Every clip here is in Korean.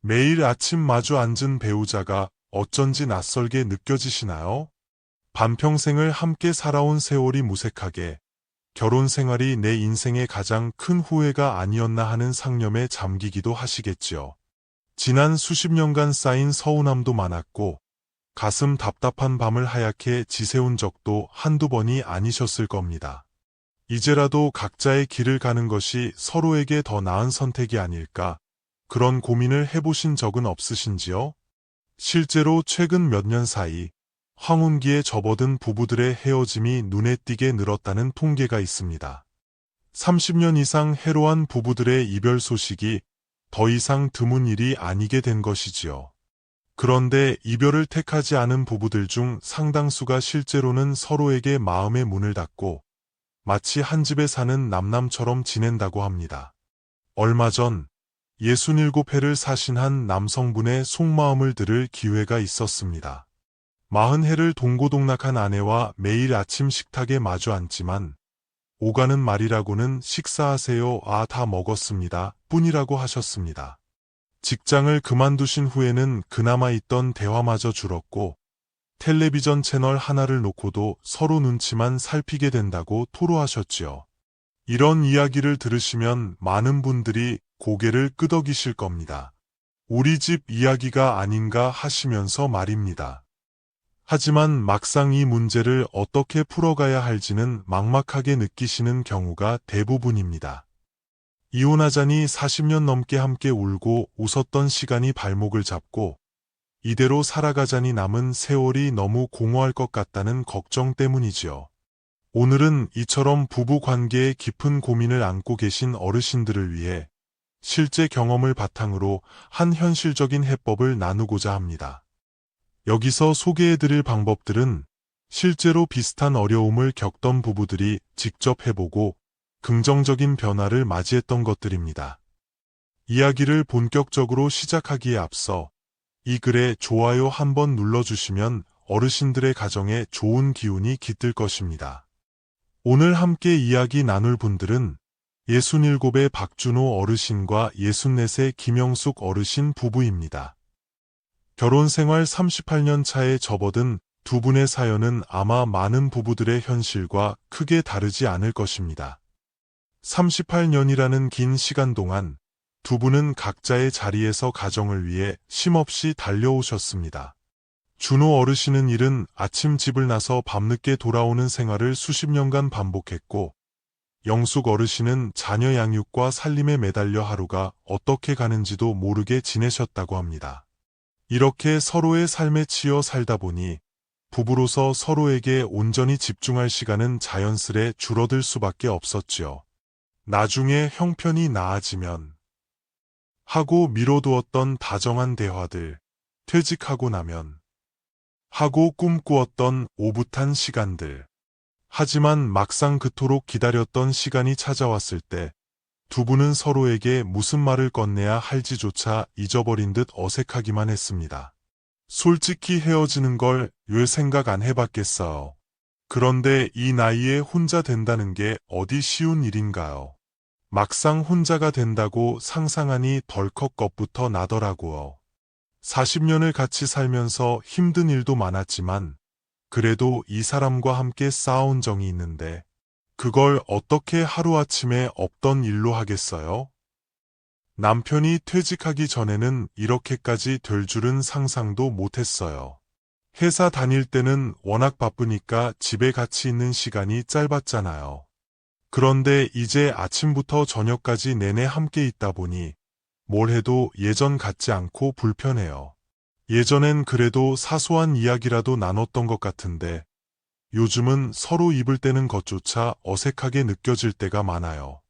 매일 아침 마주 앉은 배우자가 어쩐지 낯설게 느껴지시나요? 반평생을 함께 살아온 세월이 무색하게 결혼 생활이 내 인생의 가장 큰 후회가 아니었나 하는 상념에 잠기기도 하시겠지요. 지난 수십 년간 쌓인 서운함도 많았고 가슴 답답한 밤을 하얗게 지새운 적도 한두 번이 아니셨을 겁니다. 이제라도 각자의 길을 가는 것이 서로에게 더 나은 선택이 아닐까, 그런 고민을 해보신 적은 없으신지요? 실제로 최근 몇 년 사이 황혼기에 접어든 부부들의 헤어짐이 눈에 띄게 늘었다는 통계가 있습니다. 30년 이상 해로한 부부들의 이별 소식이 더 이상 드문 일이 아니게 된 것이지요. 그런데 이별을 택하지 않은 부부들 중 상당수가 실제로는 서로에게 마음의 문을 닫고 마치 한 집에 사는 남남처럼 지낸다고 합니다. 얼마 전 67회를 사신한 남성분의 속마음을 들을 기회가 있었습니다. 40회를 동고동락한 아내와 매일 아침 식탁에 마주 앉지만 오가는 말이라고는 식사하세요, 다 먹었습니다 뿐이라고 하셨습니다. 직장을 그만두신 후에는 그나마 있던 대화마저 줄었고 텔레비전 채널 하나를 놓고도 서로 눈치만 살피게 된다고 토로하셨지요. 이런 이야기를 들으시면 많은 분들이 고개를 끄덕이실 겁니다. 우리 집 이야기가 아닌가 하시면서 말입니다. 하지만 막상 이 문제를 어떻게 풀어가야 할지는 막막하게 느끼시는 경우가 대부분입니다. 이혼하자니 40년 넘게 함께 울고 웃었던 시간이 발목을 잡고 이대로 살아가자니 남은 세월이 너무 공허할 것 같다는 걱정 때문이지요. 오늘은 이처럼 부부 관계에 깊은 고민을 안고 계신 어르신들을 위해 실제 경험을 바탕으로 한 현실적인 해법을 나누고자 합니다. 여기서 소개해드릴 방법들은 실제로 비슷한 어려움을 겪던 부부들이 직접 해보고 긍정적인 변화를 맞이했던 것들입니다. 이야기를 본격적으로 시작하기에 앞서 이 글에 좋아요 한번 눌러주시면 어르신들의 가정에 좋은 기운이 깃들 것입니다. 오늘 함께 이야기 나눌 분들은 67의 박준호 어르신과 64세 김영숙 어르신 부부입니다. 결혼 생활 38년 차에 접어든 두 분의 사연은 아마 많은 부부들의 현실과 크게 다르지 않을 것입니다. 38년이라는 긴 시간 동안 두 분은 각자의 자리에서 가정을 위해 쉼없이 달려오셨습니다. 준호 어르신은 이른 아침 집을 나서 밤늦게 돌아오는 생활을 수십 년간 반복했고, 영숙 어르신은 자녀 양육과 살림에 매달려 하루가 어떻게 가는지도 모르게 지내셨다고 합니다. 이렇게 서로의 삶에 치여 살다 보니 부부로서 서로에게 온전히 집중할 시간은 자연스레 줄어들 수밖에 없었지요. 나중에 형편이 나아지면 하고 미뤄두었던 다정한 대화들, 퇴직하고 나면 하고 꿈꾸었던 오붓한 시간들. 하지만 막상 그토록 기다렸던 시간이 찾아왔을 때 두 분은 서로에게 무슨 말을 건네야 할지조차 잊어버린 듯 어색하기만 했습니다. 솔직히 헤어지는 걸 왜 생각 안 해봤겠어요. 그런데 이 나이에 혼자 된다는 게 어디 쉬운 일인가요? 막상 혼자가 된다고 상상하니 덜컥 겁부터 나더라고요. 40년을 같이 살면서 힘든 일도 많았지만 그래도 이 사람과 함께 쌓아온 정이 있는데 그걸 어떻게 하루아침에 없던 일로 하겠어요? 남편이 퇴직하기 전에는 이렇게까지 될 줄은 상상도 못했어요. 회사 다닐 때는 워낙 바쁘니까 집에 같이 있는 시간이 짧았잖아요. 그런데 이제 아침부터 저녁까지 내내 함께 있다 보니 뭘 해도 예전 같지 않고 불편해요. 예전엔 그래도 사소한 이야기라도 나눴던 것 같은데 요즘은 서로 입을 떼는 것조차 어색하게 느껴질 때가 많아요.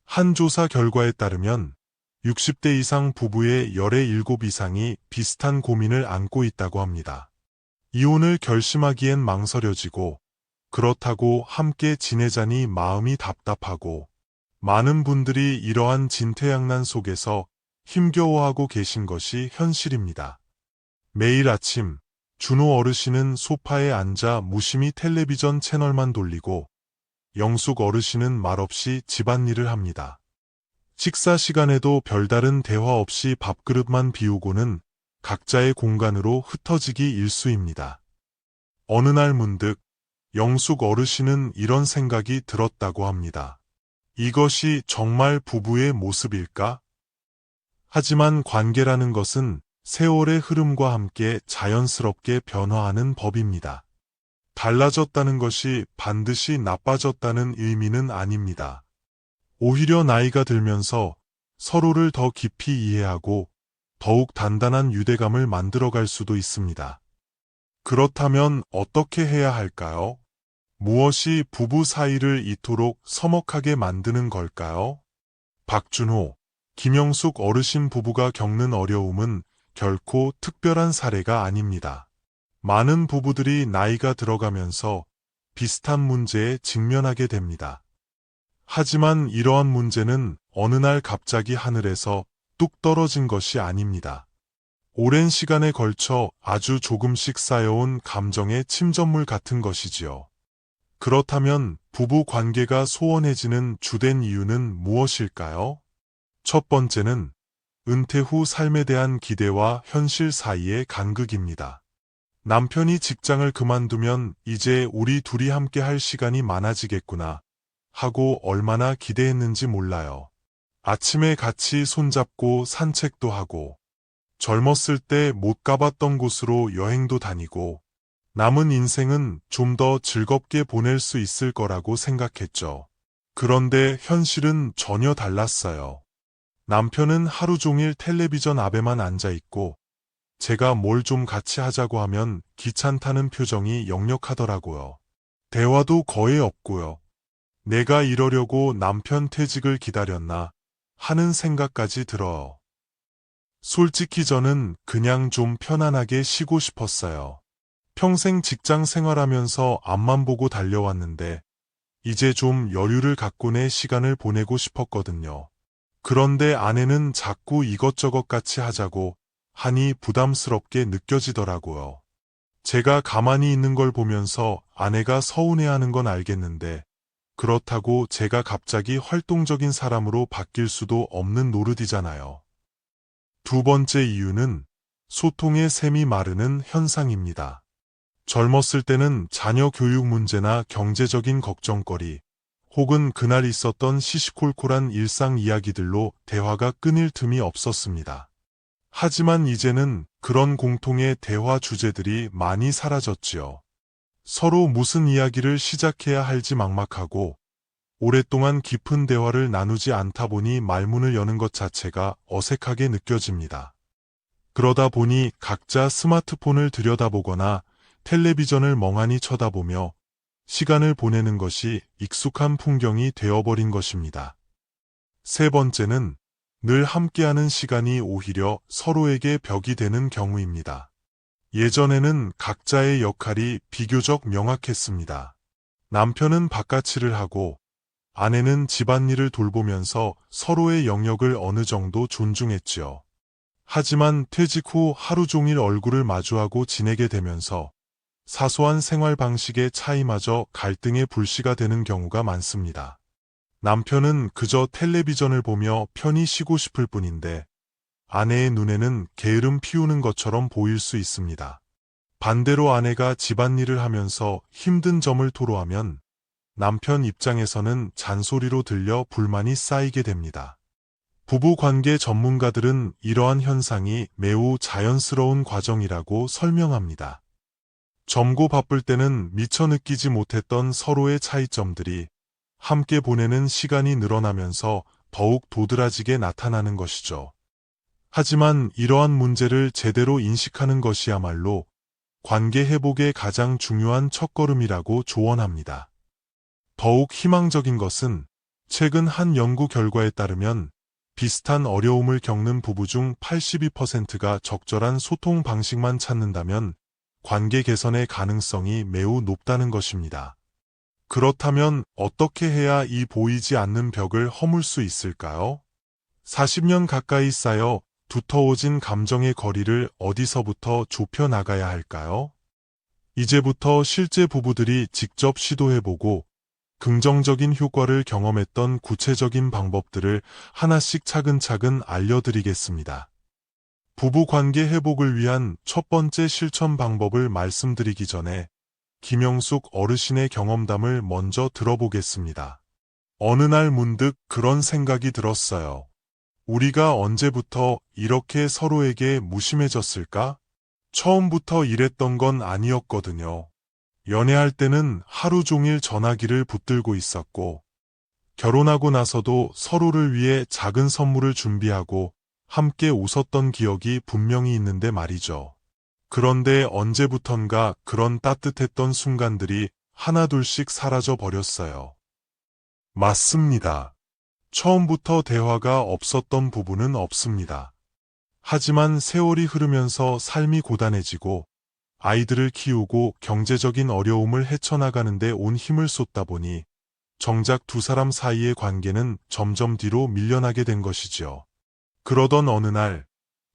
한 조사 결과에 따르면 60대 이상 부부의 열의 7 이상이 비슷한 고민을 안고 있다고 합니다. 이혼을 결심하기엔 망설여지고 그렇다고 함께 지내자니 마음이 답답하고 많은 분들이 이러한 진퇴양난 속에서 힘겨워하고 계신 것이 현실입니다. 매일 아침 준호 어르신은 소파에 앉아 무심히 텔레비전 채널만 돌리고 영숙 어르신은 말없이 집안일을 합니다. 식사 시간에도 별다른 대화 없이 밥그릇만 비우고는 각자의 공간으로 흩어지기 일쑤입니다. 어느 날 문득 영숙 어르신은 이런 생각이 들었다고 합니다. 이것이 정말 부부의 모습일까? 하지만 관계라는 것은 세월의 흐름과 함께 자연스럽게 변화하는 법입니다. 달라졌다는 것이 반드시 나빠졌다는 의미는 아닙니다. 오히려 나이가 들면서 서로를 더 깊이 이해하고 더욱 단단한 유대감을 만들어갈 수도 있습니다. 그렇다면 어떻게 해야 할까요? 무엇이 부부 사이를 이토록 서먹하게 만드는 걸까요? 박준호, 김영숙 어르신 부부가 겪는 어려움은 결코 특별한 사례가 아닙니다. 많은 부부들이 나이가 들어가면서 비슷한 문제에 직면하게 됩니다. 하지만 이러한 문제는 어느 날 갑자기 하늘에서 뚝 떨어진 것이 아닙니다. 오랜 시간에 걸쳐 아주 조금씩 쌓여온 감정의 침전물 같은 것이지요. 그렇다면 부부 관계가 소원해지는 주된 이유는 무엇일까요? 첫 번째는 은퇴 후 삶에 대한 기대와 현실 사이의 간극입니다. 남편이 직장을 그만두면 이제 우리 둘이 함께 할 시간이 많아지겠구나 하고 얼마나 기대했는지 몰라요. 아침에 같이 손잡고 산책도 하고 젊었을 때 못 가봤던 곳으로 여행도 다니고 남은 인생은 좀 더 즐겁게 보낼 수 있을 거라고 생각했죠. 그런데 현실은 전혀 달랐어요. 남편은 하루 종일 텔레비전 앞에만 앉아 있고 제가 뭘 좀 같이 하자고 하면 귀찮다는 표정이 역력하더라고요. 대화도 거의 없고요. 내가 이러려고 남편 퇴직을 기다렸나 하는 생각까지 들어요. 솔직히 저는 그냥 좀 편안하게 쉬고 싶었어요. 평생 직장 생활하면서 앞만 보고 달려왔는데 이제 좀 여유를 갖고 내 시간을 보내고 싶었거든요. 그런데 아내는 자꾸 이것저것 같이 하자고 하니 부담스럽게 느껴지더라고요. 제가 가만히 있는 걸 보면서 아내가 서운해하는 건 알겠는데 그렇다고 제가 갑자기 활동적인 사람으로 바뀔 수도 없는 노릇이잖아요. 두 번째 이유는 소통의 샘이 마르는 현상입니다. 젊었을 때는 자녀 교육 문제나 경제적인 걱정거리, 혹은 그날 있었던 시시콜콜한 일상 이야기들로 대화가 끊일 틈이 없었습니다. 하지만 이제는 그런 공통의 대화 주제들이 많이 사라졌지요. 서로 무슨 이야기를 시작해야 할지 막막하고 오랫동안 깊은 대화를 나누지 않다 보니 말문을 여는 것 자체가 어색하게 느껴집니다. 그러다 보니 각자 스마트폰을 들여다보거나 텔레비전을 멍하니 쳐다보며 시간을 보내는 것이 익숙한 풍경이 되어버린 것입니다. 세 번째는 늘 함께하는 시간이 오히려 서로에게 벽이 되는 경우입니다. 예전에는 각자의 역할이 비교적 명확했습니다. 남편은 바깥일을 하고 아내는 집안일을 돌보면서 서로의 영역을 어느 정도 존중했지요. 하지만 퇴직 후 하루 종일 얼굴을 마주하고 지내게 되면서 사소한 생활 방식의 차이마저 갈등의 불씨가 되는 경우가 많습니다. 남편은 그저 텔레비전을 보며 편히 쉬고 싶을 뿐인데 아내의 눈에는 게으름 피우는 것처럼 보일 수 있습니다. 반대로 아내가 집안일을 하면서 힘든 점을 토로하면 남편 입장에서는 잔소리로 들려 불만이 쌓이게 됩니다. 부부관계 전문가들은 이러한 현상이 매우 자연스러운 과정이라고 설명합니다. 젊고 바쁠 때는 미처 느끼지 못했던 서로의 차이점들이 함께 보내는 시간이 늘어나면서 더욱 도드라지게 나타나는 것이죠. 하지만 이러한 문제를 제대로 인식하는 것이야말로 관계 회복의 가장 중요한 첫걸음이라고 조언합니다. 더욱 희망적인 것은 최근 한 연구 결과에 따르면 비슷한 어려움을 겪는 부부 중 82%가 적절한 소통 방식만 찾는다면 관계 개선의 가능성이 매우 높다는 것입니다. 그렇다면 어떻게 해야 이 보이지 않는 벽을 허물 수 있을까요? 40년 가까이 쌓여 두터워진 감정의 거리를 어디서부터 좁혀 나가야 할까요? 이제부터 실제 부부들이 직접 시도해보고 긍정적인 효과를 경험했던 구체적인 방법들을 하나씩 차근차근 알려드리겠습니다. 부부 관계 회복을 위한 첫 번째 실천 방법을 말씀드리기 전에 김영숙 어르신의 경험담을 먼저 들어보겠습니다. 어느 날 문득 그런 생각이 들었어요. 우리가 언제부터 이렇게 서로에게 무심해졌을까? 처음부터 이랬던 건 아니었거든요. 연애할 때는 하루 종일 전화기를 붙들고 있었고, 결혼하고 나서도 서로를 위해 작은 선물을 준비하고 함께 웃었던 기억이 분명히 있는데 말이죠. 그런데 언제부턴가 그런 따뜻했던 순간들이 하나둘씩 사라져 버렸어요. 맞습니다. 처음부터 대화가 없었던 부분은 없습니다. 하지만 세월이 흐르면서 삶이 고단해지고 아이들을 키우고 경제적인 어려움을 헤쳐나가는데 온 힘을 쏟다 보니 정작 두 사람 사이의 관계는 점점 뒤로 밀려나게 된 것이지요. 그러던 어느 날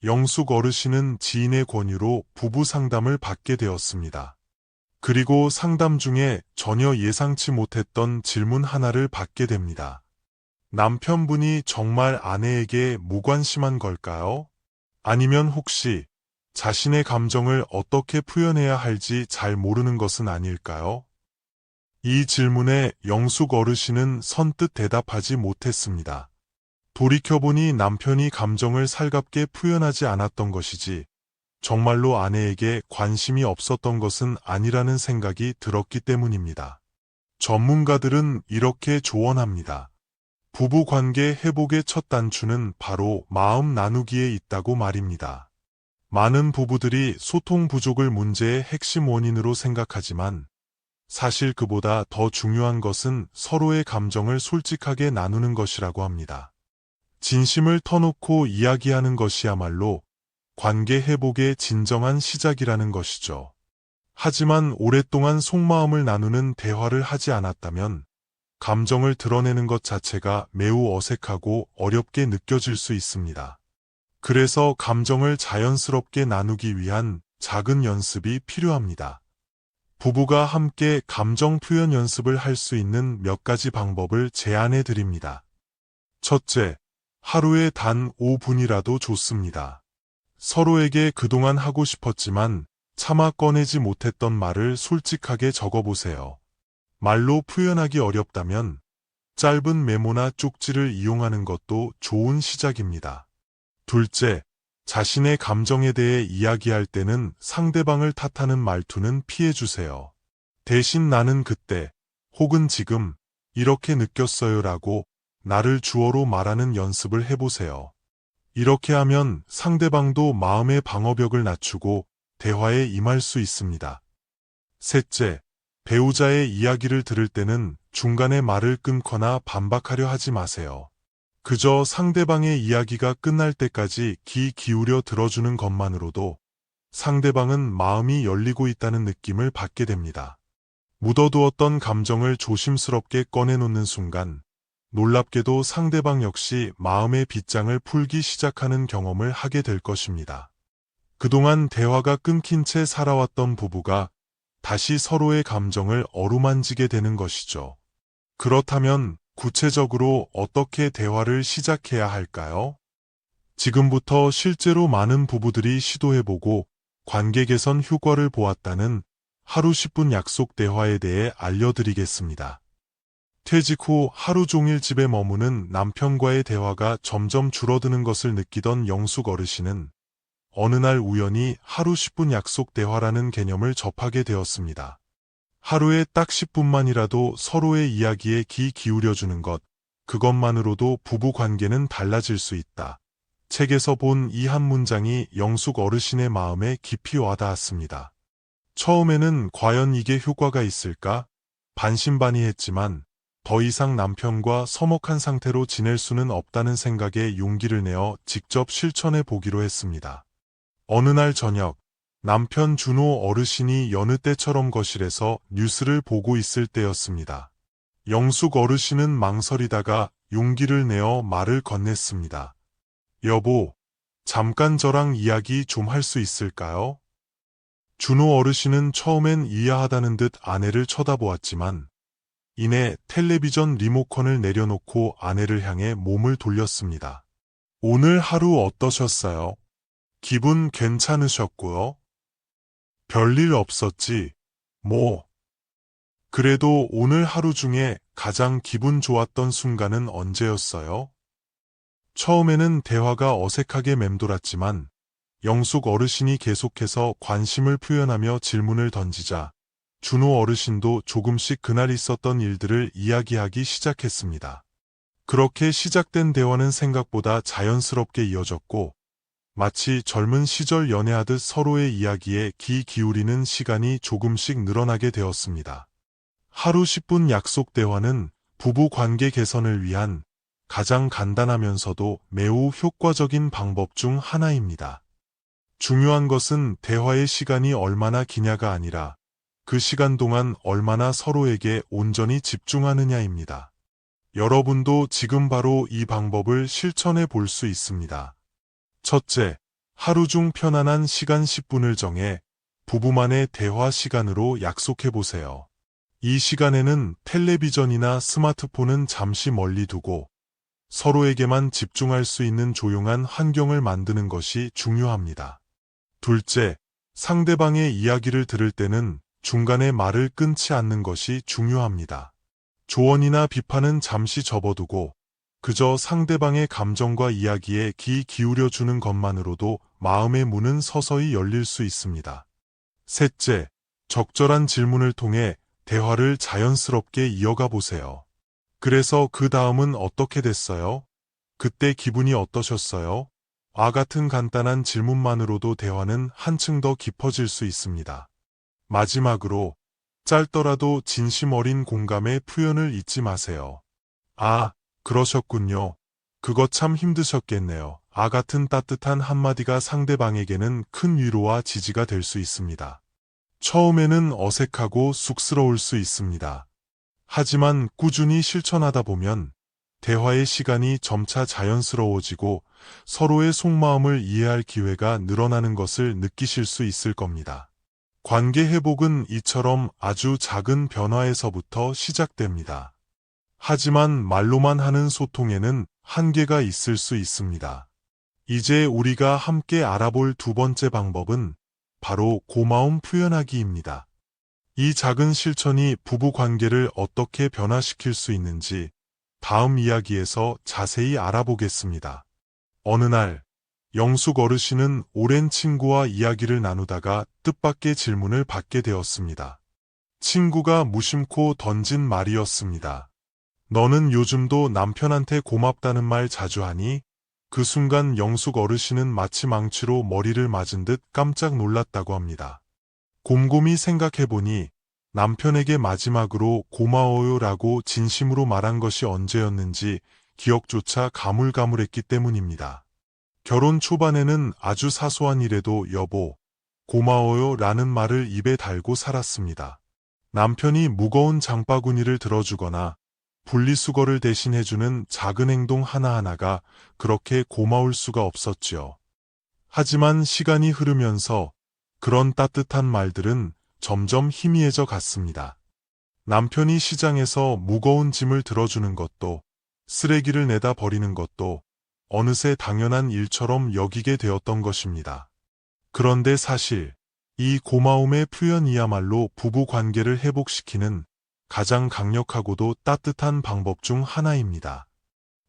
영숙 어르신은 지인의 권유로 부부 상담을 받게 되었습니다. 그리고 상담 중에 전혀 예상치 못했던 질문 하나를 받게 됩니다. 남편분이 정말 아내에게 무관심한 걸까요? 아니면 혹시 자신의 감정을 어떻게 표현해야 할지 잘 모르는 것은 아닐까요? 이 질문에 영숙 어르신은 선뜻 대답하지 못했습니다. 돌이켜보니 남편이 감정을 살갑게 표현하지 않았던 것이지 정말로 아내에게 관심이 없었던 것은 아니라는 생각이 들었기 때문입니다. 전문가들은 이렇게 조언합니다. 부부 관계 회복의 첫 단추는 바로 마음 나누기에 있다고 말입니다. 많은 부부들이 소통 부족을 문제의 핵심 원인으로 생각하지만 사실 그보다 더 중요한 것은 서로의 감정을 솔직하게 나누는 것이라고 합니다. 진심을 터놓고 이야기하는 것이야말로 관계 회복의 진정한 시작이라는 것이죠. 하지만 오랫동안 속마음을 나누는 대화를 하지 않았다면 감정을 드러내는 것 자체가 매우 어색하고 어렵게 느껴질 수 있습니다. 그래서 감정을 자연스럽게 나누기 위한 작은 연습이 필요합니다. 부부가 함께 감정 표현 연습을 할 수 있는 몇 가지 방법을 제안해 드립니다. 첫째, 하루에 단 5분이라도 좋습니다. 서로에게 그동안 하고 싶었지만 차마 꺼내지 못했던 말을 솔직하게 적어보세요. 말로 표현하기 어렵다면 짧은 메모나 쪽지를 이용하는 것도 좋은 시작입니다. 둘째, 자신의 감정에 대해 이야기할 때는 상대방을 탓하는 말투는 피해주세요. 대신 나는 그때 혹은 지금 이렇게 느꼈어요라고 나를 주어로 말하는 연습을 해보세요. 이렇게 하면 상대방도 마음의 방어벽을 낮추고 대화에 임할 수 있습니다. 셋째, 배우자의 이야기를 들을 때는 중간에 말을 끊거나 반박하려 하지 마세요. 그저 상대방의 이야기가 끝날 때까지 귀 기울여 들어주는 것만으로도 상대방은 마음이 열리고 있다는 느낌을 받게 됩니다. 묻어두었던 감정을 조심스럽게 꺼내놓는 순간 놀랍게도 상대방 역시 마음의 빗장을 풀기 시작하는 경험을 하게 될 것입니다. 그동안 대화가 끊긴 채 살아왔던 부부가 다시 서로의 감정을 어루만지게 되는 것이죠. 그렇다면 구체적으로 어떻게 대화를 시작해야 할까요? 지금부터 실제로 많은 부부들이 시도해보고 관계 개선 효과를 보았다는 하루 10분 약속 대화에 대해 알려드리겠습니다. 퇴직 후 하루 종일 집에 머무는 남편과의 대화가 점점 줄어드는 것을 느끼던 영숙 어르신은 어느 날 우연히 하루 10분 약속 대화라는 개념을 접하게 되었습니다. 하루에 딱 10분만이라도 서로의 이야기에 귀 기울여주는 것, 그것만으로도 부부 관계는 달라질 수 있다. 책에서 본 이 한 문장이 영숙 어르신의 마음에 깊이 와닿았습니다. 처음에는 과연 이게 효과가 있을까? 반신반의했지만 더 이상 남편과 서먹한 상태로 지낼 수는 없다는 생각에 용기를 내어 직접 실천해 보기로 했습니다. 어느 날 저녁, 남편 준호 어르신이 여느 때처럼 거실에서 뉴스를 보고 있을 때였습니다. 영숙 어르신은 망설이다가 용기를 내어 말을 건넸습니다. 여보, 잠깐 저랑 이야기 좀 할 수 있을까요? 준호 어르신은 처음엔 이해하다는 듯 아내를 쳐다보았지만 이내 텔레비전 리모컨을 내려놓고 아내를 향해 몸을 돌렸습니다. 오늘 하루 어떠셨어요? 기분 괜찮으셨고요? 별일 없었지, 뭐. 그래도 오늘 하루 중에 가장 기분 좋았던 순간은 언제였어요? 처음에는 대화가 어색하게 맴돌았지만 영숙 어르신이 계속해서 관심을 표현하며 질문을 던지자 준호 어르신도 조금씩 그날 있었던 일들을 이야기하기 시작했습니다. 그렇게 시작된 대화는 생각보다 자연스럽게 이어졌고 마치 젊은 시절 연애하듯 서로의 이야기에 귀 기울이는 시간이 조금씩 늘어나게 되었습니다. 하루 10분 약속 대화는 부부 관계 개선을 위한 가장 간단하면서도 매우 효과적인 방법 중 하나입니다. 중요한 것은 대화의 시간이 얼마나 기냐가 아니라 그 시간 동안 얼마나 서로에게 온전히 집중하느냐입니다. 여러분도 지금 바로 이 방법을 실천해 볼 수 있습니다. 첫째, 하루 중 편안한 시간 10분을 정해 부부만의 대화 시간으로 약속해 보세요. 이 시간에는 텔레비전이나 스마트폰은 잠시 멀리 두고 서로에게만 집중할 수 있는 조용한 환경을 만드는 것이 중요합니다. 둘째, 상대방의 이야기를 들을 때는 중간에 말을 끊지 않는 것이 중요합니다. 조언이나 비판은 잠시 접어두고 그저 상대방의 감정과 이야기에 귀 기울여주는 것만으로도 마음의 문은 서서히 열릴 수 있습니다. 셋째, 적절한 질문을 통해 대화를 자연스럽게 이어가 보세요. 그래서 그 다음은 어떻게 됐어요? 그때 기분이 어떠셨어요? 같은 간단한 질문만으로도 대화는 한층 더 깊어질 수 있습니다. 마지막으로 짧더라도 진심 어린 공감의 표현을 잊지 마세요. 그러셨군요. 그거 참 힘드셨겠네요. 같은 따뜻한 한마디가 상대방에게는 큰 위로와 지지가 될 수 있습니다. 처음에는 어색하고 쑥스러울 수 있습니다. 하지만 꾸준히 실천하다 보면 대화의 시간이 점차 자연스러워지고 서로의 속마음을 이해할 기회가 늘어나는 것을 느끼실 수 있을 겁니다. 관계 회복은 이처럼 아주 작은 변화에서부터 시작됩니다. 하지만 말로만 하는 소통에는 한계가 있을 수 있습니다. 이제 우리가 함께 알아볼 두 번째 방법은 바로 고마움 표현하기입니다. 이 작은 실천이 부부 관계를 어떻게 변화시킬 수 있는지 다음 이야기에서 자세히 알아보겠습니다. 어느 날, 영숙 어르신은 오랜 친구와 이야기를 나누다가 뜻밖의 질문을 받게 되었습니다. 친구가 무심코 던진 말이었습니다. 너는 요즘도 남편한테 고맙다는 말 자주 하니? 그 순간 영숙 어르신은 마치 망치로 머리를 맞은 듯 깜짝 놀랐다고 합니다. 곰곰이 생각해보니 남편에게 마지막으로 고마워요라고 진심으로 말한 것이 언제였는지 기억조차 가물가물했기 때문입니다. 결혼 초반에는 아주 사소한 일에도 여보, 고마워요 라는 말을 입에 달고 살았습니다. 남편이 무거운 장바구니를 들어주거나 분리수거를 대신해주는 작은 행동 하나하나가 그렇게 고마울 수가 없었지요. 하지만 시간이 흐르면서 그런 따뜻한 말들은 점점 희미해져 갔습니다. 남편이 시장에서 무거운 짐을 들어주는 것도 쓰레기를 내다 버리는 것도 어느새 당연한 일처럼 여기게 되었던 것입니다. 그런데 사실 이 고마움의 표현이야말로 부부 관계를 회복시키는 가장 강력하고도 따뜻한 방법 중 하나입니다.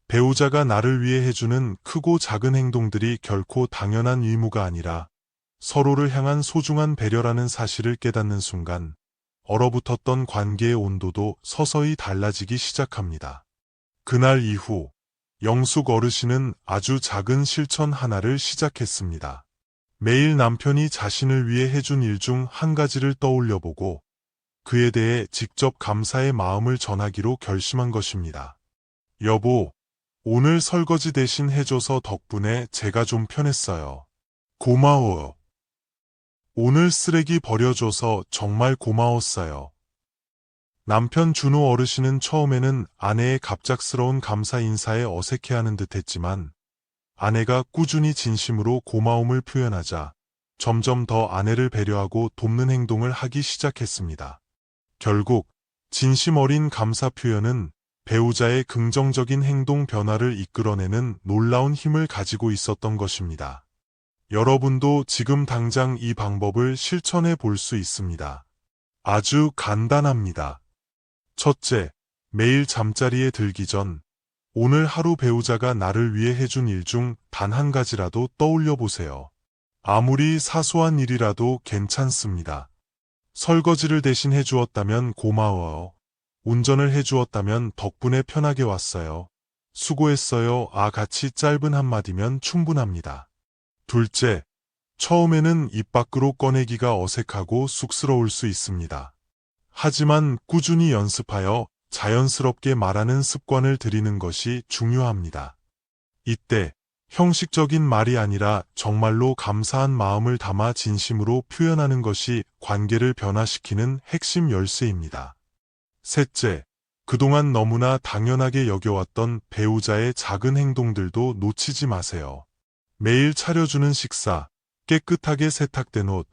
배우자가 나를 위해 해주는 크고 작은 행동들이 결코 당연한 의무가 아니라 서로를 향한 소중한 배려라는 사실을 깨닫는 순간 얼어붙었던 관계의 온도도 서서히 달라지기 시작합니다. 그날 이후 영숙 어르신은 아주 작은 실천 하나를 시작했습니다. 매일 남편이 자신을 위해 해준 일 중 한 가지를 떠올려보고 그에 대해 직접 감사의 마음을 전하기로 결심한 것입니다. 여보, 오늘 설거지 대신 해줘서 덕분에 제가 좀 편했어요. 고마워요. 오늘 쓰레기 버려줘서 정말 고마웠어요. 남편 준호 어르신은 처음에는 아내의 갑작스러운 감사 인사에 어색해하는 듯했지만 아내가 꾸준히 진심으로 고마움을 표현하자 점점 더 아내를 배려하고 돕는 행동을 하기 시작했습니다. 결국 진심 어린 감사 표현은 배우자의 긍정적인 행동 변화를 이끌어내는 놀라운 힘을 가지고 있었던 것입니다. 여러분도 지금 당장 이 방법을 실천해 볼 수 있습니다. 아주 간단합니다. 첫째, 매일 잠자리에 들기 전 오늘 하루 배우자가 나를 위해 해준 일 중 단 한 가지라도 떠올려 보세요. 아무리 사소한 일이라도 괜찮습니다. 설거지를 대신 해주었다면 고마워요. 운전을 해주었다면 덕분에 편하게 왔어요. 수고했어요. 같이 짧은 한마디면 충분합니다. 둘째, 처음에는 입 밖으로 꺼내기가 어색하고 쑥스러울 수 있습니다. 하지만 꾸준히 연습하여 자연스럽게 말하는 습관을 들이는 것이 중요합니다. 이때 형식적인 말이 아니라 정말로 감사한 마음을 담아 진심으로 표현하는 것이 관계를 변화시키는 핵심 열쇠입니다. 셋째, 그동안 너무나 당연하게 여겨왔던 배우자의 작은 행동들도 놓치지 마세요. 매일 차려주는 식사, 깨끗하게 세탁된 옷,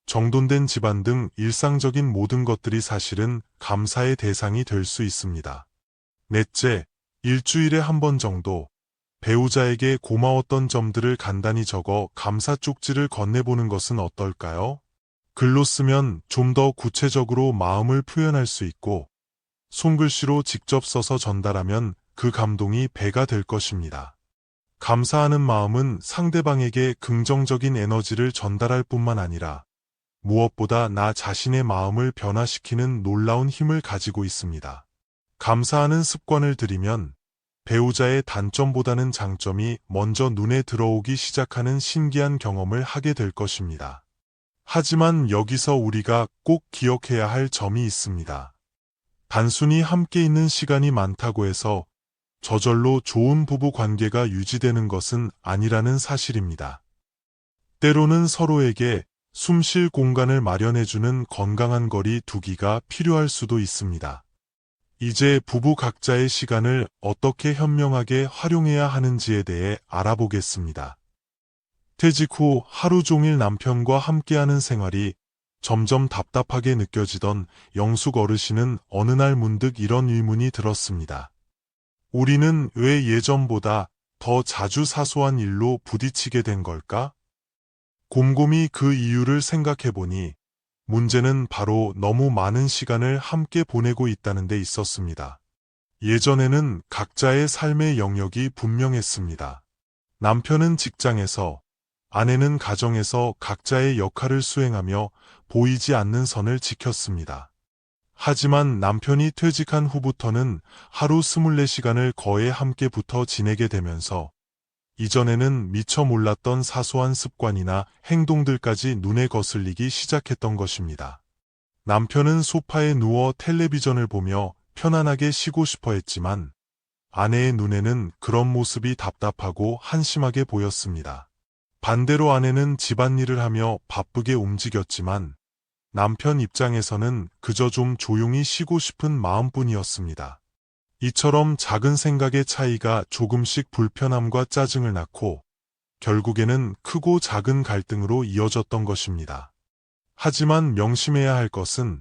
정돈된 집안 등 일상적인 모든 것들이 사실은 감사의 대상이 될 수 있습니다. 넷째, 일주일에 한 번 정도 배우자에게 고마웠던 점들을 간단히 적어 감사 쪽지를 건네보는 것은 어떨까요? 글로 쓰면 좀 더 구체적으로 마음을 표현할 수 있고, 손글씨로 직접 써서 전달하면 그 감동이 배가 될 것입니다. 감사하는 마음은 상대방에게 긍정적인 에너지를 전달할 뿐만 아니라 무엇보다 나 자신의 마음을 변화시키는 놀라운 힘을 가지고 있습니다. 감사하는 습관을 들이면 배우자의 단점보다는 장점이 먼저 눈에 들어오기 시작하는 신기한 경험을 하게 될 것입니다. 하지만 여기서 우리가 꼭 기억해야 할 점이 있습니다. 단순히 함께 있는 시간이 많다고 해서 저절로 좋은 부부 관계가 유지되는 것은 아니라는 사실입니다. 때로는 서로에게 숨 쉴 공간을 마련해주는 건강한 거리 두기가 필요할 수도 있습니다. 이제 부부 각자의 시간을 어떻게 현명하게 활용해야 하는지에 대해 알아보겠습니다. 퇴직 후 하루 종일 남편과 함께하는 생활이 점점 답답하게 느껴지던 영숙 어르신은 어느 날 문득 이런 의문이 들었습니다. 우리는 왜 예전보다 더 자주 사소한 일로 부딪히게 된 걸까? 곰곰이 그 이유를 생각해보니 문제는 바로 너무 많은 시간을 함께 보내고 있다는 데 있었습니다. 예전에는 각자의 삶의 영역이 분명했습니다. 남편은 직장에서, 아내는 가정에서 각자의 역할을 수행하며 보이지 않는 선을 지켰습니다. 하지만 남편이 퇴직한 후부터는 하루 24시간을 거의 함께 붙어 지내게 되면서 이전에는 미처 몰랐던 사소한 습관이나 행동들까지 눈에 거슬리기 시작했던 것입니다. 남편은 소파에 누워 텔레비전을 보며 편안하게 쉬고 싶어 했지만 아내의 눈에는 그런 모습이 답답하고 한심하게 보였습니다. 반대로 아내는 집안일을 하며 바쁘게 움직였지만 남편 입장에서는 그저 좀 조용히 쉬고 싶은 마음뿐이었습니다. 이처럼 작은 생각의 차이가 조금씩 불편함과 짜증을 낳고 결국에는 크고 작은 갈등으로 이어졌던 것입니다. 하지만 명심해야 할 것은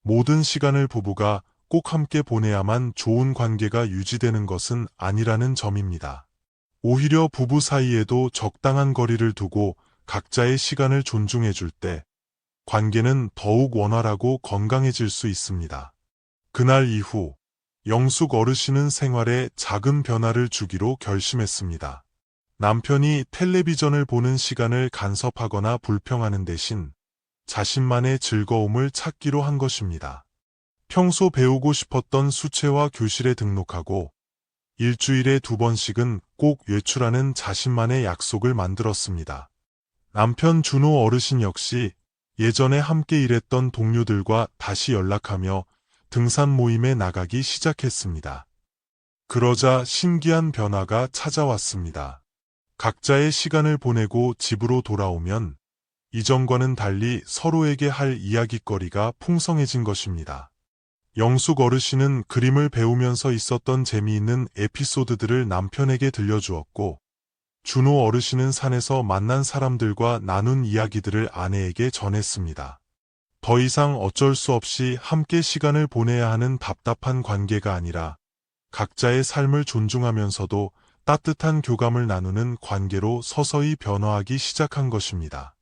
모든 시간을 부부가 꼭 함께 보내야만 좋은 관계가 유지되는 것은 아니라는 점입니다. 오히려 부부 사이에도 적당한 거리를 두고 각자의 시간을 존중해 줄 때 관계는 더욱 원활하고 건강해질 수 있습니다. 그날 이후 영숙 어르신은 생활에 작은 변화를 주기로 결심했습니다. 남편이 텔레비전을 보는 시간을 간섭하거나 불평하는 대신 자신만의 즐거움을 찾기로 한 것입니다. 평소 배우고 싶었던 수채화 교실에 등록하고 일주일에 2번씩은 꼭 외출하는 자신만의 약속을 만들었습니다. 남편 준호 어르신 역시 예전에 함께 일했던 동료들과 다시 연락하며 등산 모임에 나가기 시작했습니다. 그러자 신기한 변화가 찾아왔습니다. 각자의 시간을 보내고 집으로 돌아오면 이전과는 달리 서로에게 할 이야깃거리가 풍성해진 것입니다. 영숙 어르신은 그림을 배우면서 있었던 재미있는 에피소드들을 남편에게 들려주었고, 준호 어르신은 산에서 만난 사람들과 나눈 이야기들을 아내에게 전했습니다. 더 이상 어쩔 수 없이 함께 시간을 보내야 하는 답답한 관계가 아니라 각자의 삶을 존중하면서도 따뜻한 교감을 나누는 관계로 서서히 변화하기 시작한 것입니다.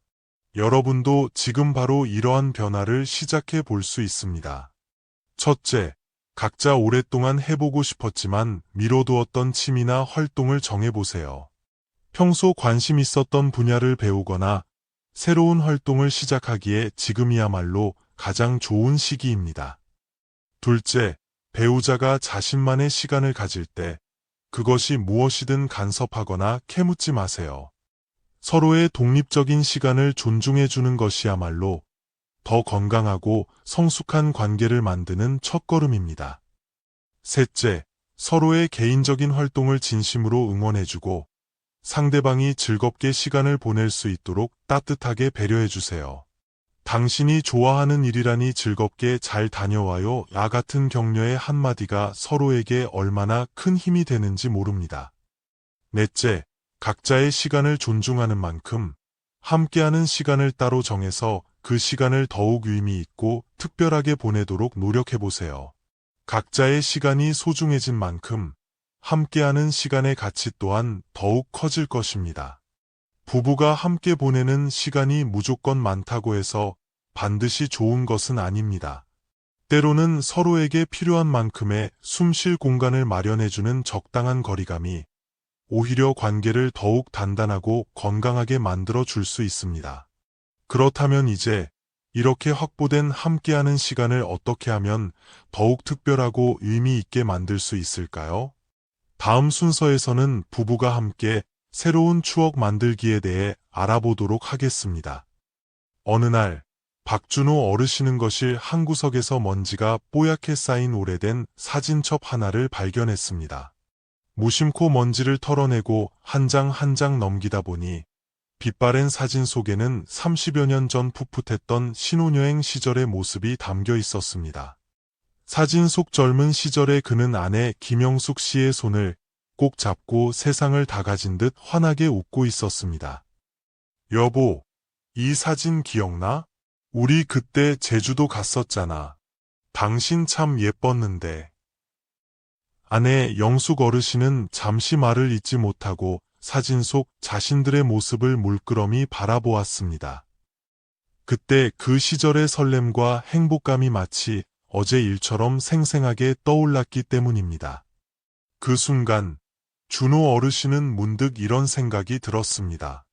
여러분도 지금 바로 이러한 변화를 시작해 볼 수 있습니다. 첫째, 각자 오랫동안 해보고 싶었지만 미뤄두었던 취미나 활동을 정해보세요. 평소 관심 있었던 분야를 배우거나 새로운 활동을 시작하기에 지금이야말로 가장 좋은 시기입니다. 둘째, 배우자가 자신만의 시간을 가질 때 그것이 무엇이든 간섭하거나 캐묻지 마세요. 서로의 독립적인 시간을 존중해주는 것이야말로 더 건강하고 성숙한 관계를 만드는 첫걸음입니다. 셋째, 서로의 개인적인 활동을 진심으로 응원해주고 상대방이 즐겁게 시간을 보낼 수 있도록 따뜻하게 배려해주세요. 당신이 좋아하는 일이라니 즐겁게 잘 다녀와요. 야 같은 격려의 한마디가 서로에게 얼마나 큰 힘이 되는지 모릅니다. 넷째, 각자의 시간을 존중하는 만큼 함께하는 시간을 따로 정해서 그 시간을 더욱 의미 있고 특별하게 보내도록 노력해보세요. 각자의 시간이 소중해진 만큼 함께하는 시간의 가치 또한 더욱 커질 것입니다. 부부가 함께 보내는 시간이 무조건 많다고 해서 반드시 좋은 것은 아닙니다. 때로는 서로에게 필요한 만큼의 숨 쉴 공간을 마련해주는 적당한 거리감이 오히려 관계를 더욱 단단하고 건강하게 만들어 줄 수 있습니다. 그렇다면 이제 이렇게 확보된 함께하는 시간을 어떻게 하면 더욱 특별하고 의미 있게 만들 수 있을까요? 다음 순서에서는 부부가 함께 새로운 추억 만들기에 대해 알아보도록 하겠습니다. 어느 날 박준호 어르신은 거실 한 구석에서 먼지가 뽀얗게 쌓인 오래된 사진첩 하나를 발견했습니다. 무심코 먼지를 털어내고 한 장 한 장 넘기다 보니 빛바랜 사진 속에는 30여 년 전 풋풋했던 신혼여행 시절의 모습이 담겨 있었습니다. 사진 속 젊은 시절의 그는 아내 김영숙 씨의 손을 꼭 잡고 세상을 다 가진 듯 환하게 웃고 있었습니다. 여보, 이 사진 기억나? 우리 그때 제주도 갔었잖아. 당신 참 예뻤는데. 아내 영숙 어르신은 잠시 말을 잇지 못하고 사진 속 자신들의 모습을 물끄러미 바라보았습니다. 그때 그 시절의 설렘과 행복감이 마치 어제 일처럼 생생하게 떠올랐기 때문입니다. 그 순간 준호 어르신은 문득 이런 생각이 들었습니다.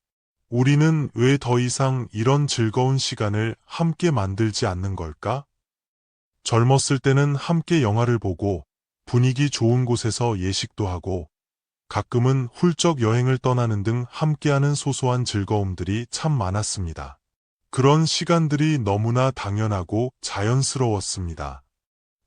우리는 왜 더 이상 이런 즐거운 시간을 함께 만들지 않는 걸까? 젊었을 때는 함께 영화를 보고 분위기 좋은 곳에서 예식도 하고 가끔은 훌쩍 여행을 떠나는 등 함께하는 소소한 즐거움들이 참 많았습니다. 그런 시간들이 너무나 당연하고 자연스러웠습니다.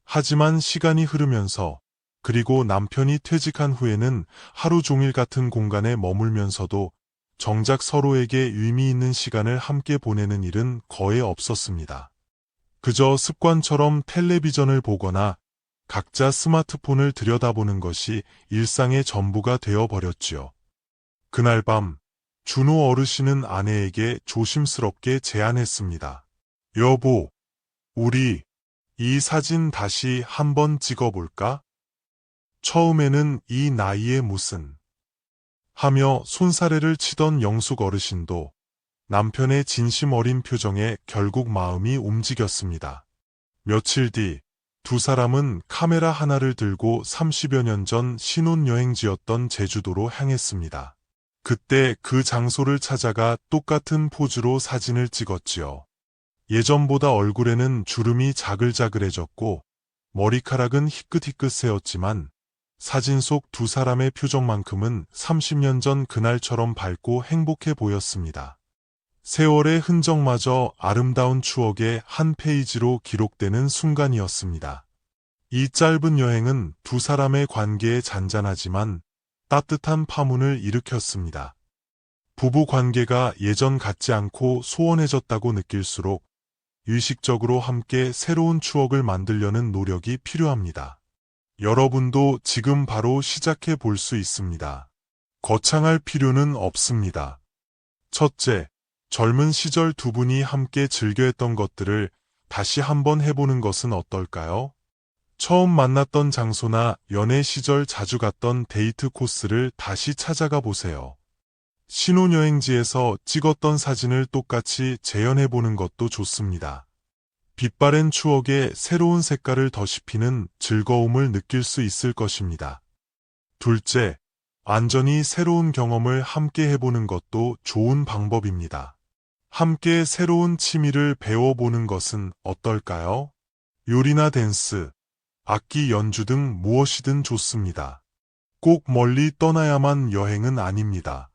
하지만 시간이 흐르면서 그리고 남편이 퇴직한 후에는 하루 종일 같은 공간에 머물면서도 정작 서로에게 의미 있는 시간을 함께 보내는 일은 거의 없었습니다. 그저 습관처럼 텔레비전을 보거나 각자 스마트폰을 들여다보는 것이 일상의 전부가 되어버렸지요. 그날 밤 준호 어르신은 아내에게 조심스럽게 제안했습니다. 여보, 우리 이 사진 다시 한번 찍어볼까? 처음에는 이 나이에 무슨 하며 손사래를 치던 영숙 어르신도 남편의 진심 어린 표정에 결국 마음이 움직였습니다. 며칠 뒤 두 사람은 카메라 하나를 들고 30여 년 전 신혼여행지였던 제주도로 향했습니다. 그때 그 장소를 찾아가 똑같은 포즈로 사진을 찍었지요. 예전보다 얼굴에는 주름이 자글자글해졌고 머리카락은 희끗희끗 새었지만 사진 속 두 사람의 표정만큼은 30년 전 그날처럼 밝고 행복해 보였습니다. 세월의 흔적마저 아름다운 추억의 한 페이지로 기록되는 순간이었습니다. 이 짧은 여행은 두 사람의 관계에 잔잔하지만 따뜻한 파문을 일으켰습니다. 부부 관계가 예전 같지 않고 소원해졌다고 느낄수록 의식적으로 함께 새로운 추억을 만들려는 노력이 필요합니다. 여러분도 지금 바로 시작해 볼 수 있습니다. 거창할 필요는 없습니다. 첫째, 젊은 시절 두 분이 함께 즐겨 했던 것들을 다시 한번 해보는 것은 어떨까요? 처음 만났던 장소나 연애 시절 자주 갔던 데이트 코스를 다시 찾아가 보세요. 신혼여행지에서 찍었던 사진을 똑같이 재현해보는 것도 좋습니다. 빛바랜 추억에 새로운 색깔을 더씹히는 즐거움을 느낄 수 있을 것입니다. 둘째, 완전히 새로운 경험을 함께 해보는 것도 좋은 방법입니다. 함께 새로운 취미를 배워보는 것은 어떨까요? 요리나 댄스, 악기 연주 등 무엇이든 좋습니다. 꼭 멀리 떠나야만 여행은 아닙니다.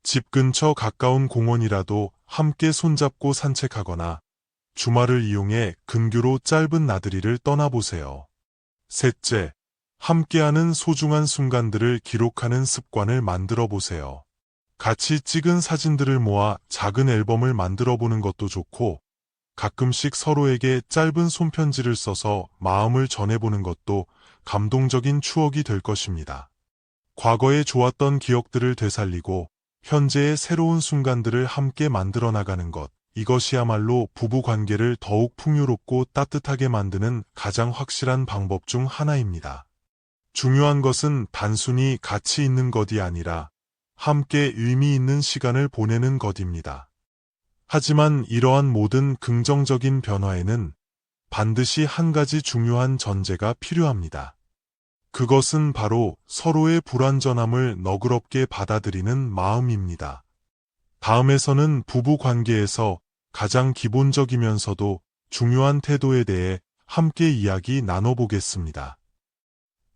집 근처 가까운 공원이라도 함께 손잡고 산책하거나 주말을 이용해 근교로 짧은 나들이를 떠나보세요. 셋째, 함께하는 소중한 순간들을 기록하는 습관을 만들어 보세요. 같이 찍은 사진들을 모아 작은 앨범을 만들어 보는 것도 좋고, 가끔씩 서로에게 짧은 손편지를 써서 마음을 전해보는 것도 감동적인 추억이 될 것입니다. 과거에 좋았던 기억들을 되살리고 현재의 새로운 순간들을 함께 만들어 나가는 것, 이것이야말로 부부 관계를 더욱 풍요롭고 따뜻하게 만드는 가장 확실한 방법 중 하나입니다. 중요한 것은 단순히 가치 있는 것이 아니라 함께 의미 있는 시간을 보내는 것입니다. 하지만 이러한 모든 긍정적인 변화에는 반드시 한 가지 중요한 전제가 필요합니다. 그것은 바로 서로의 불완전함을 너그럽게 받아들이는 마음입니다. 다음에서는 부부 관계에서 가장 기본적이면서도 중요한 태도에 대해 함께 이야기 나눠보겠습니다.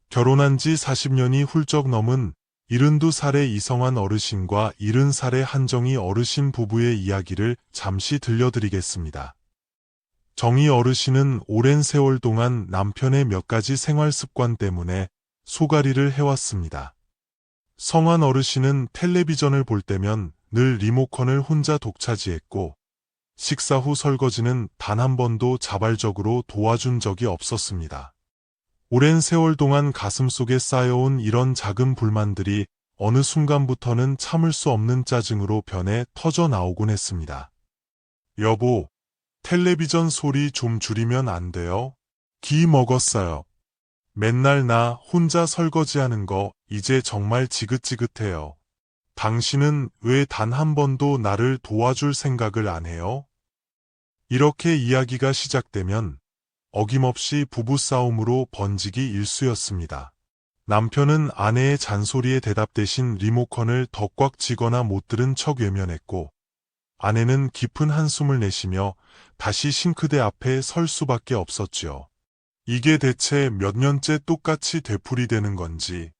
결혼한 지 40년이 훌쩍 넘은 72살의 이성환 어르신과 70살의 한정희 어르신 부부의 이야기를 잠시 들려드리겠습니다. 정희 어르신은 오랜 세월 동안 남편의 몇 가지 생활 습관 때문에 소가리를 해왔습니다. 성환 어르신은 텔레비전을 볼 때면 늘 리모컨을 혼자 독차지했고, 식사 후 설거지는 단 한 번도 자발적으로 도와준 적이 없었습니다. 오랜 세월 동안 가슴속에 쌓여온 이런 작은 불만들이 어느 순간부터는 참을 수 없는 짜증으로 변해 터져 나오곤 했습니다. 여보, 텔레비전 소리 좀 줄이면 안 돼요? 기 먹었어요. 맨날 나 혼자 설거지하는 거 이제 정말 지긋지긋해요. 당신은 왜 단 한 번도 나를 도와줄 생각을 안 해요? 이렇게 이야기가 시작되면 어김없이 부부싸움으로 번지기 일쑤였습니다. 남편은 아내의 잔소리에 대답 대신 리모컨을 더 꽉 쥐거나 못 들은 척 외면했고, 아내는 깊은 한숨을 내쉬며 다시 싱크대 앞에 설 수밖에 없었지요. 이게 대체 몇 년째 똑같이 되풀이되는 건지,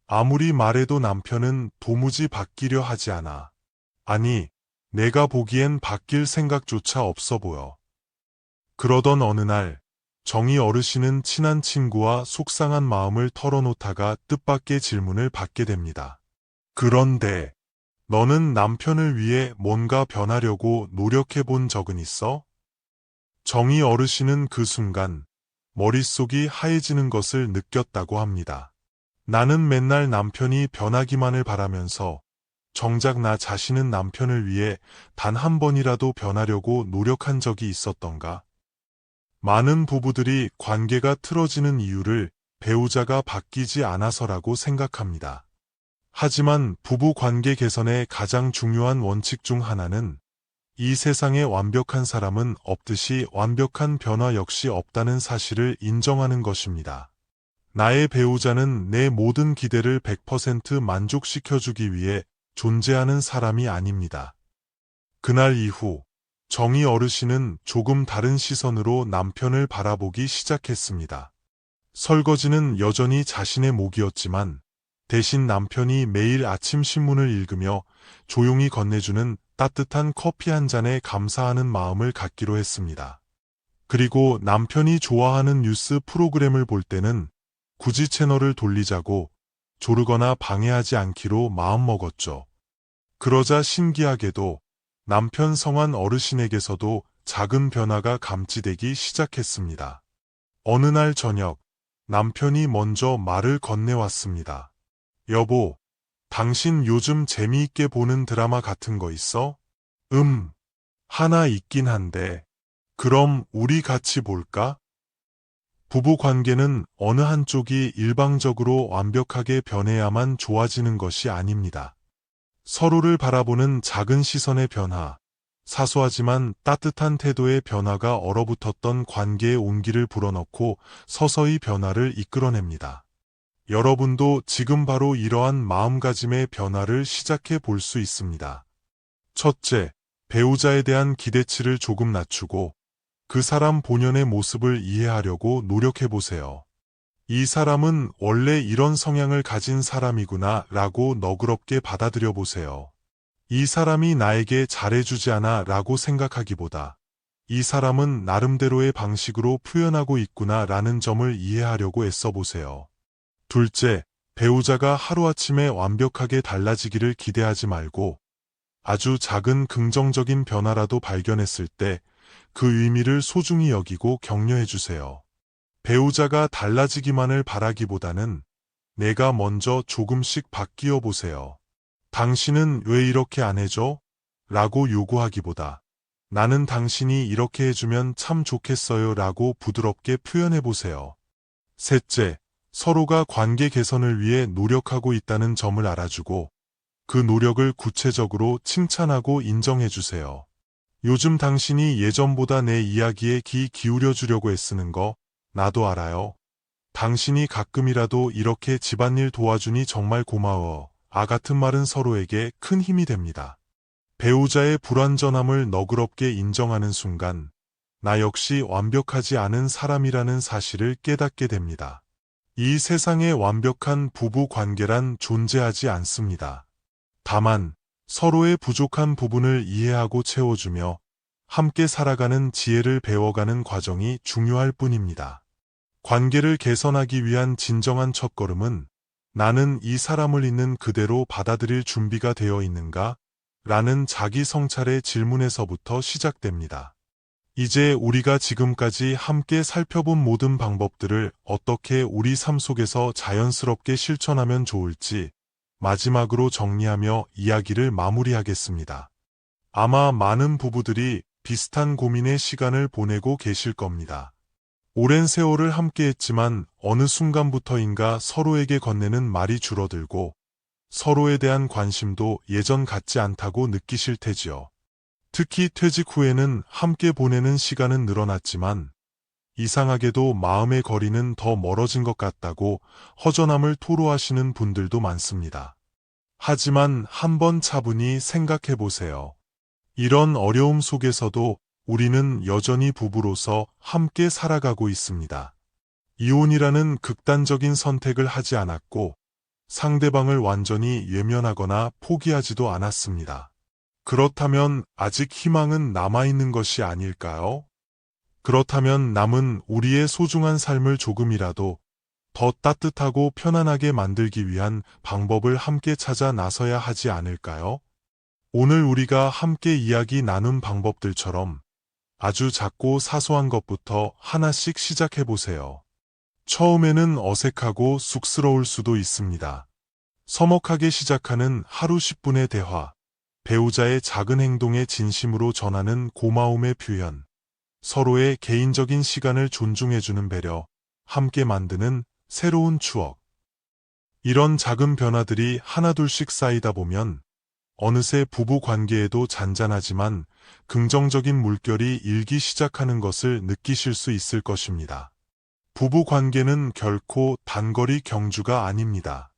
아무리 말해도 남편은 도무지 바뀌려 하지 않아. 아니, 내가 보기엔 바뀔 생각조차 없어 보여. 그러던 어느 날, 정희 어르신은 친한 친구와 속상한 마음을 털어놓다가 뜻밖의 질문을 받게 됩니다. 그런데 너는 남편을 위해 뭔가 변하려고 노력해 본 적은 있어? 정희 어르신은 그 순간 머릿속이 하얘지는 것을 느꼈다고 합니다. 나는 맨날 남편이 변하기만을 바라면서 정작 나 자신은 남편을 위해 단 한 번이라도 변하려고 노력한 적이 있었던가? 많은 부부들이 관계가 틀어지는 이유를 배우자가 바뀌지 않아서라고 생각합니다. 하지만 부부 관계 개선의 가장 중요한 원칙 중 하나는 이 세상에 완벽한 사람은 없듯이 완벽한 변화 역시 없다는 사실을 인정하는 것입니다. 나의 배우자는 내 모든 기대를 100% 만족시켜주기 위해 존재하는 사람이 아닙니다. 그날 이후 정희 어르신은 조금 다른 시선으로 남편을 바라보기 시작했습니다. 설거지는 여전히 자신의 몫이었지만 대신 남편이 매일 아침 신문을 읽으며 조용히 건네주는 따뜻한 커피 한 잔에 감사하는 마음을 갖기로 했습니다. 그리고 남편이 좋아하는 뉴스 프로그램을 볼 때는 굳이 채널을 돌리자고 조르거나 방해하지 않기로 마음먹었죠. 그러자 신기하게도 남편 성환 어르신에게서도 작은 변화가 감지되기 시작했습니다. 어느 날 저녁, 남편이 먼저 말을 건네왔습니다. 여보, 당신 요즘 재미있게 보는 드라마 같은 거 있어? 하나 있긴 한데, 그럼 우리 같이 볼까? 부부 관계는 어느 한쪽이 일방적으로 완벽하게 변해야만 좋아지는 것이 아닙니다. 서로를 바라보는 작은 시선의 변화, 사소하지만 따뜻한 태도의 변화가 얼어붙었던 관계의 온기를 불어넣고 서서히 변화를 이끌어냅니다. 여러분도 지금 바로 이러한 마음가짐의 변화를 시작해 볼 수 있습니다. 첫째, 배우자에 대한 기대치를 조금 낮추고 그 사람 본연의 모습을 이해하려고 노력해 보세요. 이 사람은 원래 이런 성향을 가진 사람이구나 라고 너그럽게 받아들여 보세요. 이 사람이 나에게 잘해주지 않아 라고 생각하기보다 이 사람은 나름대로의 방식으로 표현하고 있구나 라는 점을 이해하려고 애써 보세요. 둘째, 배우자가 하루아침에 완벽하게 달라지기를 기대하지 말고 아주 작은 긍정적인 변화라도 발견했을 때 그 의미를 소중히 여기고 격려해 주세요. 배우자가 달라지기만을 바라기보다는 내가 먼저 조금씩 바뀌어 보세요. 당신은 왜 이렇게 안 해줘? 라고 요구하기보다 나는 당신이 이렇게 해주면 참 좋겠어요 라고 부드럽게 표현해 보세요. 셋째, 서로가 관계 개선을 위해 노력하고 있다는 점을 알아주고 그 노력을 구체적으로 칭찬하고 인정해 주세요. 요즘 당신이 예전보다 내 이야기에 귀 기울여 주려고 애쓰는 거 나도 알아요. 당신이 가끔이라도 이렇게 집안일 도와주니 정말 고마워. 같은 말은 서로에게 큰 힘이 됩니다. 배우자의 불완전함을 너그럽게 인정하는 순간 나 역시 완벽하지 않은 사람이라는 사실을 깨닫게 됩니다. 이 세상에 완벽한 부부 관계란 존재하지 않습니다. 다만 서로의 부족한 부분을 이해하고 채워주며 함께 살아가는 지혜를 배워가는 과정이 중요할 뿐입니다. 관계를 개선하기 위한 진정한 첫걸음은 나는 이 사람을 있는 그대로 받아들일 준비가 되어 있는가? 라는 자기 성찰의 질문에서부터 시작됩니다. 이제 우리가 지금까지 함께 살펴본 모든 방법들을 어떻게 우리 삶 속에서 자연스럽게 실천하면 좋을지 마지막으로 정리하며 이야기를 마무리하겠습니다. 아마 많은 부부들이 비슷한 고민의 시간을 보내고 계실 겁니다. 오랜 세월을 함께했지만 어느 순간부터인가 서로에게 건네는 말이 줄어들고 서로에 대한 관심도 예전 같지 않다고 느끼실 테지요. 특히 퇴직 후에는 함께 보내는 시간은 늘어났지만 이상하게도 마음의 거리는 더 멀어진 것 같다고 허전함을 토로하시는 분들도 많습니다. 하지만 한번 차분히 생각해 보세요. 이런 어려움 속에서도 우리는 여전히 부부로서 함께 살아가고 있습니다. 이혼이라는 극단적인 선택을 하지 않았고 상대방을 완전히 외면하거나 포기하지도 않았습니다. 그렇다면 아직 희망은 남아있는 것이 아닐까요? 그렇다면 남은 우리의 소중한 삶을 조금이라도 더 따뜻하고 편안하게 만들기 위한 방법을 함께 찾아 나서야 하지 않을까요? 오늘 우리가 함께 이야기 나눈 방법들처럼 아주 작고 사소한 것부터 하나씩 시작해 보세요. 처음에는 어색하고 쑥스러울 수도 있습니다. 서먹하게 시작하는 하루 10분의 대화, 배우자의 작은 행동에 진심으로 전하는 고마움의 표현, 서로의 개인적인 시간을 존중해주는 배려, 함께 만드는 새로운 추억. 이런 작은 변화들이 하나둘씩 쌓이다 보면 어느새 부부 관계에도 잔잔하지만 긍정적인 물결이 일기 시작하는 것을 느끼실 수 있을 것입니다. 부부 관계는 결코 단거리 경주가 아닙니다.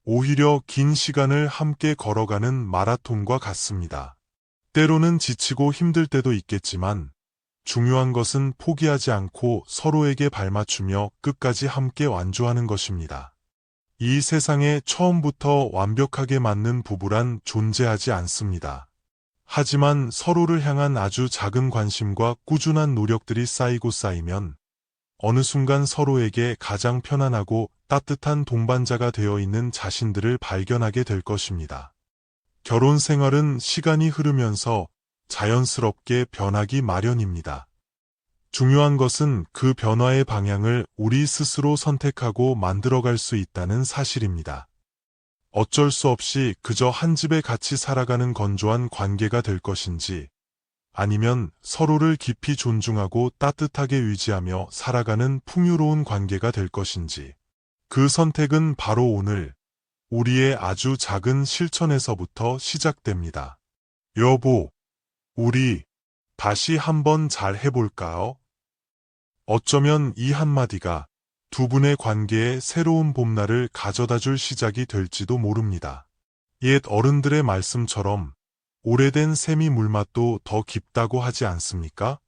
오히려 긴 시간을 함께 걸어가는 마라톤과 같습니다. 때로는 지치고 힘들 때도 있겠지만 중요한 것은 포기하지 않고 서로에게 발맞추며 끝까지 함께 완주하는 것입니다. 이 세상에 처음부터 완벽하게 맞는 부부란 존재하지 않습니다. 하지만 서로를 향한 아주 작은 관심과 꾸준한 노력들이 쌓이고 쌓이면 어느 순간 서로에게 가장 편안하고 따뜻한 동반자가 되어 있는 자신들을 발견하게 될 것입니다. 결혼 생활은 시간이 흐르면서 자연스럽게 변하기 마련입니다. 중요한 것은 그 변화의 방향을 우리 스스로 선택하고 만들어갈 수 있다는 사실입니다. 어쩔 수 없이 그저 한 집에 같이 살아가는 건조한 관계가 될 것인지, 아니면 서로를 깊이 존중하고 따뜻하게 의지하며 살아가는 풍요로운 관계가 될 것인지. 그 선택은 바로 오늘 우리의 아주 작은 실천에서부터 시작됩니다. 여보, 우리 다시 한번 잘 해볼까요? 어쩌면 이 한마디가 두 분의 관계에 새로운 봄날을 가져다 줄 시작이 될지도 모릅니다. 옛 어른들의 말씀처럼 오래된 샘이 물맛도 더 깊다고 하지 않습니까?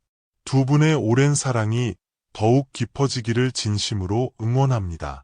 두 분의 오랜 사랑이 더욱 깊어지기를 진심으로 응원합니다.